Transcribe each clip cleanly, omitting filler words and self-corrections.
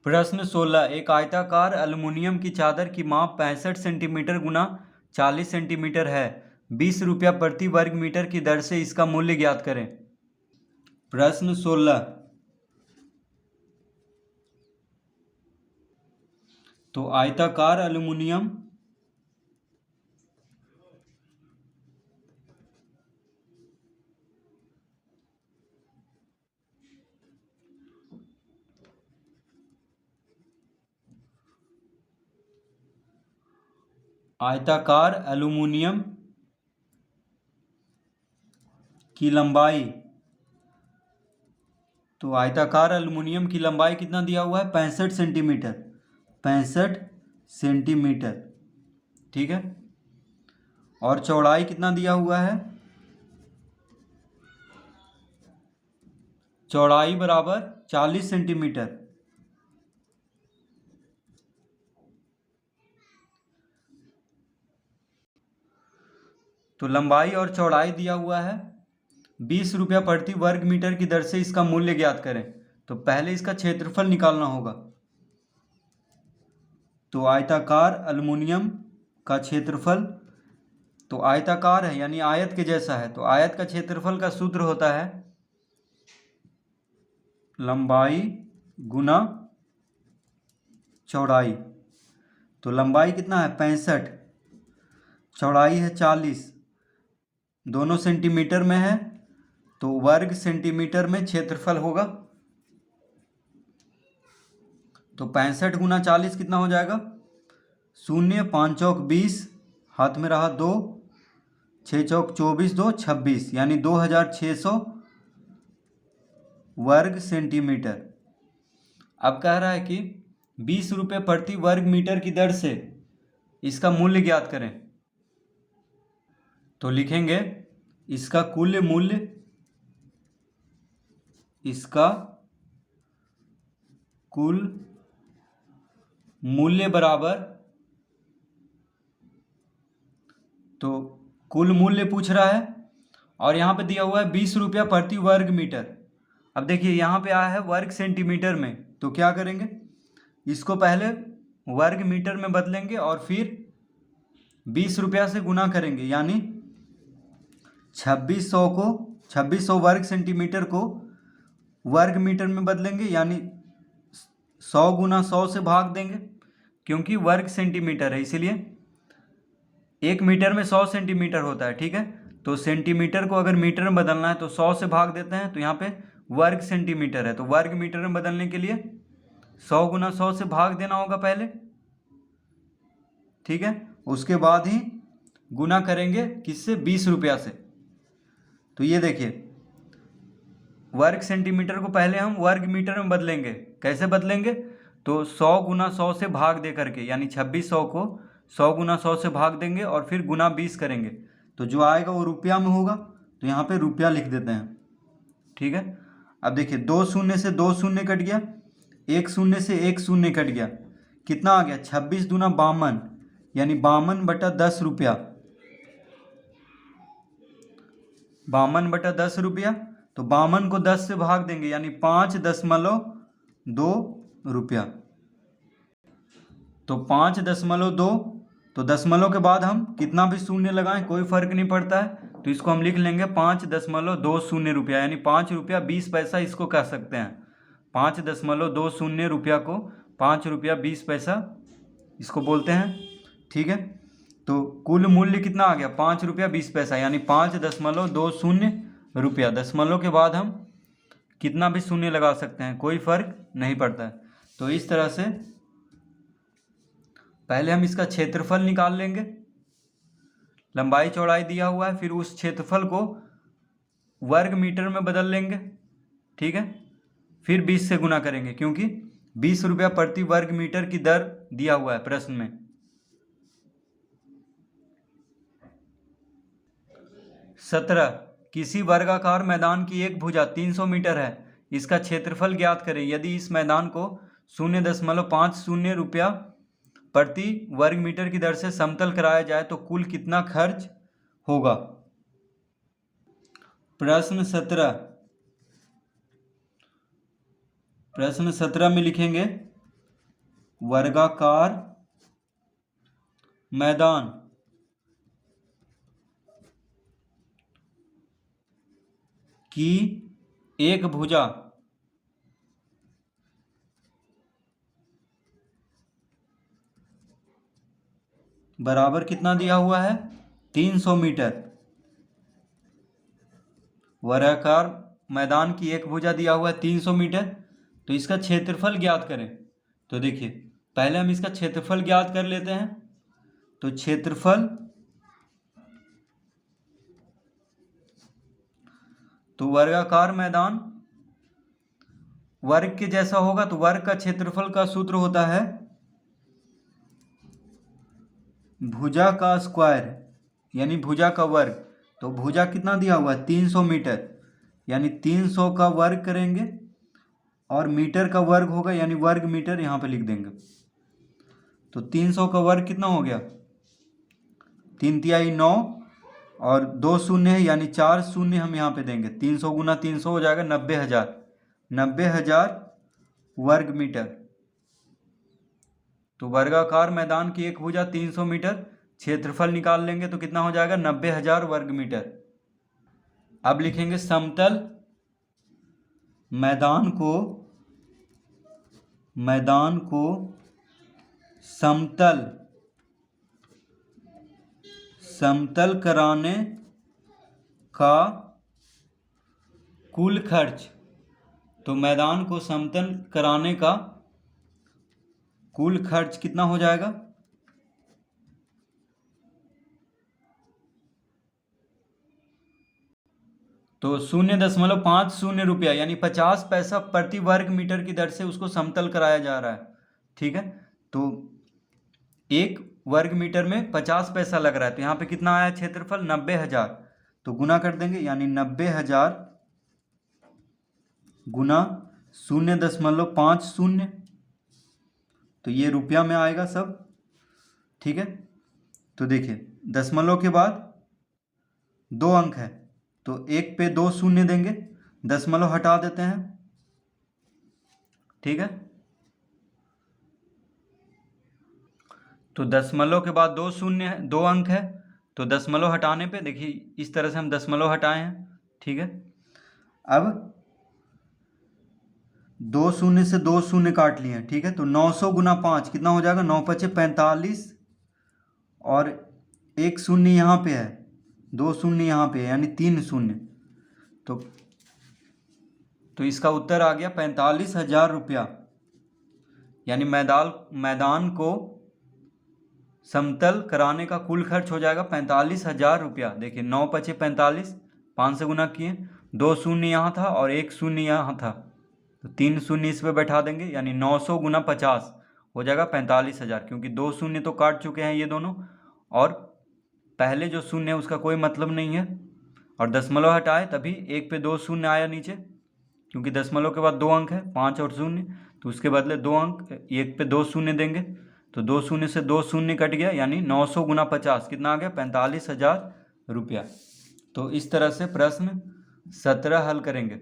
प्रश्न 16। एक आयताकार एल्युमिनियम की चादर की माप 65 सेंटीमीटर गुना 40 सेंटीमीटर है। 20 रुपया प्रति वर्ग मीटर की दर से इसका मूल्य ज्ञात करें। प्रश्न 16। तो आयताकार एल्युमिनियम की लंबाई तो आयताकार एल्युमिनियम की लंबाई कितना दिया हुआ है? 65 सेंटीमीटर। 65 सेंटीमीटर, ठीक है। और चौड़ाई कितना दिया हुआ है? चौड़ाई बराबर 40 सेंटीमीटर। तो लंबाई और चौड़ाई दिया हुआ है। 20 रुपया प्रति वर्ग मीटर की दर से इसका मूल्य ज्ञात करें। तो पहले इसका क्षेत्रफल निकालना होगा। तो आयताकार एल्युमिनियम का क्षेत्रफल, तो आयताकार है यानी आयत के जैसा है, तो आयत का क्षेत्रफल का सूत्र होता है लंबाई गुना चौड़ाई। तो लंबाई कितना है? 65, चौड़ाई है 40, दोनों सेंटीमीटर में है, तो वर्ग सेंटीमीटर में क्षेत्रफल होगा। तो 65 गुना 40 कितना हो जाएगा? 0, 5 चौक 20, हाथ में रहा 2, 6 चौक 24, 2 26, यानी 2600 वर्ग सेंटीमीटर। अब कह रहा है कि 20 रुपये प्रति वर्ग मीटर की दर से इसका मूल्य ज्ञात करें। तो लिखेंगे इसका कुल मूल्य, इसका कुल मूल्य बराबर, तो कुल मूल्य पूछ रहा है और यहाँ पे दिया हुआ है 20 रुपया प्रति वर्ग मीटर। अब देखिए यहाँ पे आया है वर्ग सेंटीमीटर में, तो क्या करेंगे? इसको पहले वर्ग मीटर में बदलेंगे और फिर 20 रुपया से गुना करेंगे, यानी 2600 वर्ग सेंटीमीटर को वर्ग मीटर में बदलेंगे, यानी 100 गुना 100 से भाग देंगे, क्योंकि वर्ग सेंटीमीटर है इसीलिए। 1 मीटर में 100 सेंटीमीटर होता है, ठीक है। तो सेंटीमीटर को अगर मीटर में बदलना है तो 100 से भाग देते हैं, तो यहाँ पे वर्ग सेंटीमीटर है, तो वर्ग मीटर में बदलने के लिए 100 गुना 100 से भाग देना होगा पहले, ठीक है। उसके बाद ही गुना करेंगे किससे? 20 रुपया से। तो ये देखिए वर्ग सेंटीमीटर को पहले हम वर्ग मीटर में बदलेंगे। कैसे बदलेंगे? तो 100 गुना 100 से भाग दे करके, यानी 2600 को 100 गुना 100 से भाग देंगे और फिर गुना 20 करेंगे, तो जो आएगा वो रुपया में होगा, तो यहाँ पे रुपया लिख देते हैं, ठीक है। अब देखिए 2 शून्य से 2 शून्य कट गया, 1 शून्य से 1 शून्य कट गया, कितना आ गया? 26 दूना 52, यानी 52/10 रुपया। 52/10 रुपया। तो 52 को 10 से भाग देंगे, यानी 5.2 रुपया। तो 5.2, तो दशमलव के बाद हम कितना भी शून्य लगाएं कोई फर्क नहीं पड़ता है, तो इसको हम लिख लेंगे 5.20 रुपया, यानी 5 रुपया 20 पैसा इसको कह सकते हैं। 5.20 रुपया को 5 रुपया 20 पैसा इसको बोलते हैं, ठीक है। तो कुल मूल्य कितना आ गया? 5 रुपया 20 पैसा, यानी 5.20 रुपया। दशमलव के बाद हम कितना भी शून्य लगा सकते हैं, कोई फर्क नहीं पड़ता है। तो इस तरह से पहले हम इसका क्षेत्रफल निकाल लेंगे। लंबाई चौड़ाई दिया हुआ है, फिर उस क्षेत्रफल को वर्ग मीटर में बदल लेंगे, ठीक है। फिर 20 से गुना करेंगे, क्योंकि 20 रुपया प्रति वर्ग मीटर की दर दिया हुआ है प्रश्न में। 17। किसी वर्गाकार मैदान की एक भुजा 300 मीटर है, इसका क्षेत्रफल ज्ञात करें। यदि इस मैदान को 0.50 रुपया प्रति वर्ग मीटर की दर से समतल कराया जाए तो कुल कितना खर्च होगा? प्रश्न 17 में लिखेंगे वर्गाकार मैदान की एक भुजा बराबर कितना दिया हुआ है? 300 मीटर। वर्गाकार मैदान की एक भुजा दिया हुआ है 300 मीटर। तो इसका क्षेत्रफल ज्ञात करें। तो देखिए, पहले हम इसका क्षेत्रफल ज्ञात कर लेते हैं। तो क्षेत्रफल, तो वर्गाकार मैदान वर्ग के जैसा होगा, तो वर्ग का क्षेत्रफल का सूत्र होता है भुजा का स्क्वायर, यानी भुजा का वर्ग। तो भुजा कितना दिया हुआ है? 300 मीटर, यानी 300 का वर्ग करेंगे और मीटर का वर्ग होगा, यानी वर्ग मीटर यहाँ पे लिख देंगे। तो 300 का वर्ग कितना हो गया? 3 तिहाई 9 और 2 शून्य है, यानी 4 शून्य हम यहाँ पे देंगे। 300 गुना 300 हो जाएगा 90,000। 90,000 वर्ग मीटर। तो वर्गाकार मैदान की एक भुजा 300 मीटर, क्षेत्रफल निकाल लेंगे तो कितना हो जाएगा? 90,000 वर्ग मीटर। अब लिखेंगे समतल मैदान को समतल कराने का कुल खर्च। तो मैदान को समतल कराने का कुल खर्च कितना हो जाएगा? तो 0.50 रुपया, यानी 50 पैसा प्रति वर्ग मीटर की दर से उसको समतल कराया जा रहा है। ठीक है, तो 1 वर्ग मीटर में 50 पैसा लग रहा है। तो यहाँ पे कितना आया क्षेत्रफल? 90,000। तो गुना कर देंगे, यानी 90,000 गुना 0.50। तो ये रुपया में आएगा सब। ठीक है, तो देखिए दशमलव के बाद 2 अंक है, तो 1 पे 2 शून्य देंगे, दशमलव हटा देते हैं। ठीक है, तो दशमलव के बाद 2 शून्य है, 2 अंक है, तो दशमलव हटाने पे देखिए इस तरह से हम दशमलव हटाए हैं। ठीक है, अब 2 शून्य से 2 शून्य काट लिए। ठीक है, तो 900 गुना 5 कितना हो जाएगा? 9 पचे 45 और 1 शून्य यहाँ पे है, 2 शून्य यहाँ पे है, यानी 3 शून्य। तो इसका उत्तर आ गया 45,000 रुपया, यानी मैदान को समतल कराने का कुल खर्च हो जाएगा 45,000 रुपया। देखिए 9 पचे 45, 5 से गुना किए, 2 शून्य यहाँ था और 1 शून्य यहाँ था, तो 3 शून्य इस पे बैठा देंगे, यानी 900 गुना 50 हो जाएगा 45,000। क्योंकि 2 शून्य तो काट चुके हैं ये दोनों, और पहले जो शून्य है उसका कोई मतलब नहीं है, और दशमलव हटाए तभी 1 पे 2 शून्य आया नीचे, क्योंकि दशमलव के बाद 2 अंक है 5 और 0, तो उसके बदले 2 अंक, 1 पे 2 शून्य देंगे, तो 2 शून्य से 2 शून्य कट गया, यानी 900 गुना 50 कितना आ गया? 45,000 रुपया। तो इस तरह से प्रश्न 17 हल करेंगे।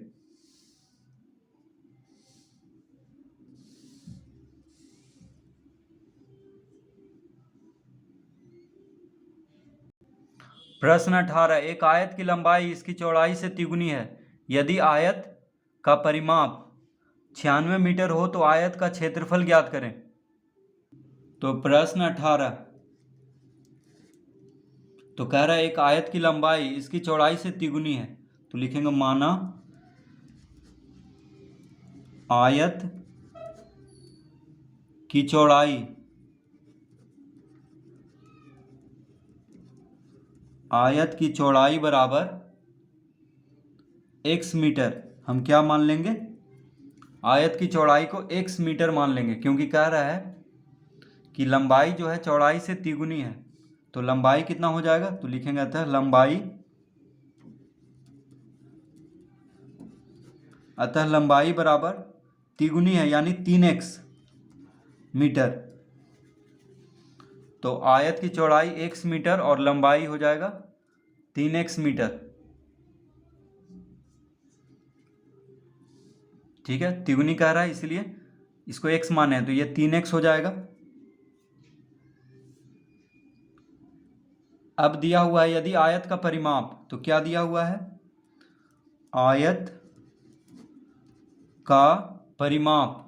प्रश्न 18, एक आयत की लंबाई इसकी चौड़ाई से तिगुनी है। यदि आयत का परिमाप 96 मीटर हो तो आयत का क्षेत्रफल ज्ञात करें। तो प्रश्न 18 तो कह रहा है एक आयत की लंबाई इसकी चौड़ाई से तिगुनी है। तो लिखेंगे माना आयत की चौड़ाई बराबर x मीटर। हम क्या मान लेंगे? आयत की चौड़ाई को x मीटर मान लेंगे, क्योंकि कह रहा है कि लंबाई जो है चौड़ाई से तिगुनी है। तो लंबाई कितना हो जाएगा? तो लिखेंगे अतः लंबाई बराबर तिगुनी है, यानी 3x मीटर। तो आयत की चौड़ाई x मीटर और लंबाई हो जाएगा 3x मीटर। ठीक है, तिगुनी कह रहा है इसलिए इसको x माने हैं तो ये 3x हो जाएगा। अब दिया हुआ है यदि आयत का परिमाप, तो क्या दिया हुआ है, आयत का परिमाप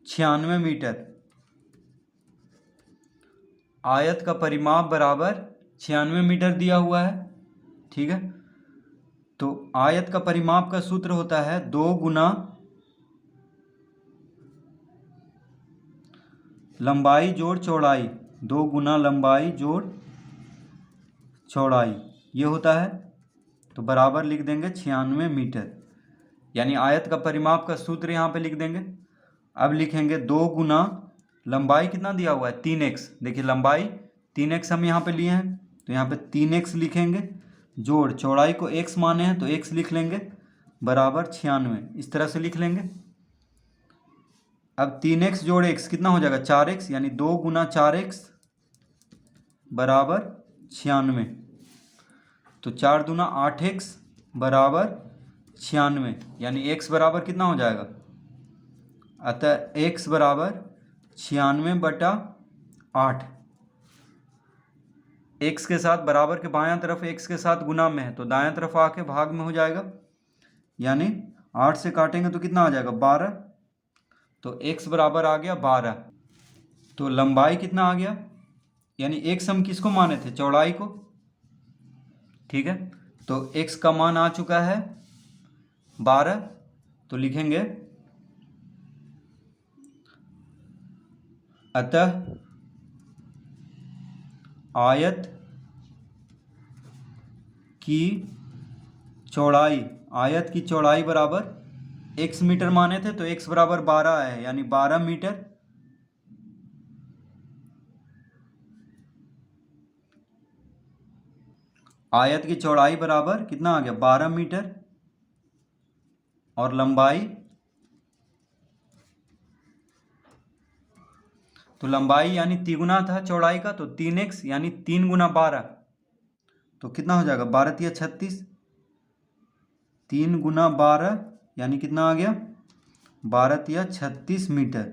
96 मीटर। आयत का परिमाप बराबर 96 मीटर दिया हुआ है, ठीक है। तो आयत का परिमाप का सूत्र होता है 2 गुना लंबाई जोड़ चौड़ाई, 2 गुना लंबाई जोड़ चौड़ाई, ये होता है। तो बराबर लिख देंगे 96 मीटर, यानी आयत का परिमाप का सूत्र यहाँ पे लिख देंगे। अब लिखेंगे 2 गुना लंबाई कितना दिया हुआ है 3x, देखिए लंबाई 3x हम यहाँ पे लिए हैं तो यहाँ पे 3x लिखेंगे, जोड़ चौड़ाई को x माने हैं तो x लिख लेंगे, बराबर 96, इस तरह से लिख लेंगे। अब 3x जोड़ x कितना हो जाएगा 4x, यानी 2 गुना 4x बराबर 96। तो 4 दूना 8x बराबर 96, यानी x बराबर कितना हो जाएगा, अतः x बराबर 96/8। x के साथ बराबर के बायां तरफ x के साथ गुना में है तो दायां तरफ आके भाग में हो जाएगा, यानी 8 से काटेंगे तो कितना आ जाएगा 12, तो x बराबर आ गया 12। तो लंबाई कितना आ गया, यानी x हम किसको माने थे, चौड़ाई को, ठीक है। तो x का मान आ चुका है 12, तो लिखेंगे अतः आयत की चौड़ाई, आयत की चौड़ाई बराबर x मीटर माने थे तो x बराबर 12 है, यानी 12 मीटर। आयत की चौड़ाई बराबर कितना आ गया 12 मीटर, और लंबाई, तो लंबाई यानी तिगुना था चौड़ाई का, तो 3x यानी 3 गुना 12, तो कितना हो जाएगा 12 तिया 36, 3 गुना 12 यानी कितना आ गया 12 तिया 36 मीटर,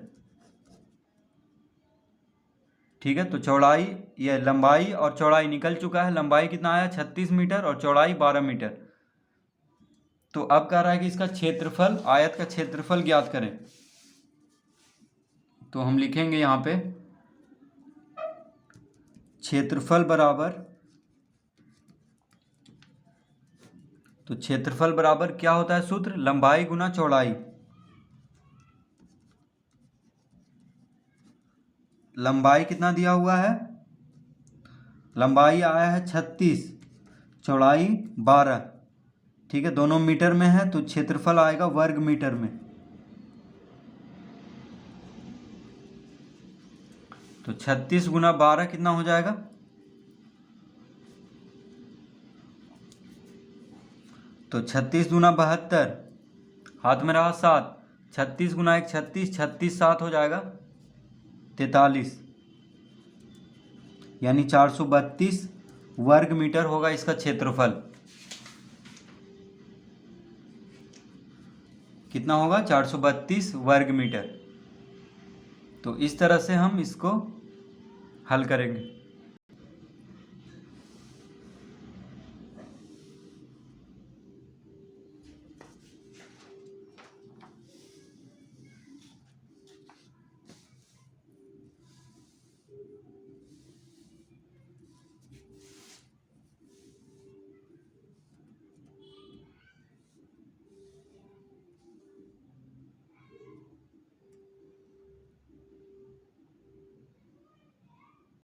ठीक है। तो चौड़ाई, ये लंबाई और चौड़ाई निकल चुका है, लंबाई कितना आया 36 मीटर और चौड़ाई 12 मीटर। तो अब कह रहा है कि इसका क्षेत्रफल, आयत का क्षेत्रफल ज्ञात करें। तो हम लिखेंगे यहाँ पे क्षेत्रफल बराबर, तो क्षेत्रफल बराबर क्या होता है सूत्र, लंबाई गुना चौड़ाई। लंबाई कितना दिया हुआ है, लंबाई आया है 36, चौड़ाई 12, ठीक है, दोनों मीटर में है तो क्षेत्रफल आएगा वर्ग मीटर में। तो 36 गुना 12 कितना हो जाएगा, तो 36 दूना 72, हाथ में रहा 7, 36 गुना 1 36, 36 7 हो जाएगा 43, यानी 432 वर्ग मीटर होगा इसका क्षेत्रफल। कितना होगा 432 वर्ग मीटर। तो इस तरह से हम इसको हल करेंगे।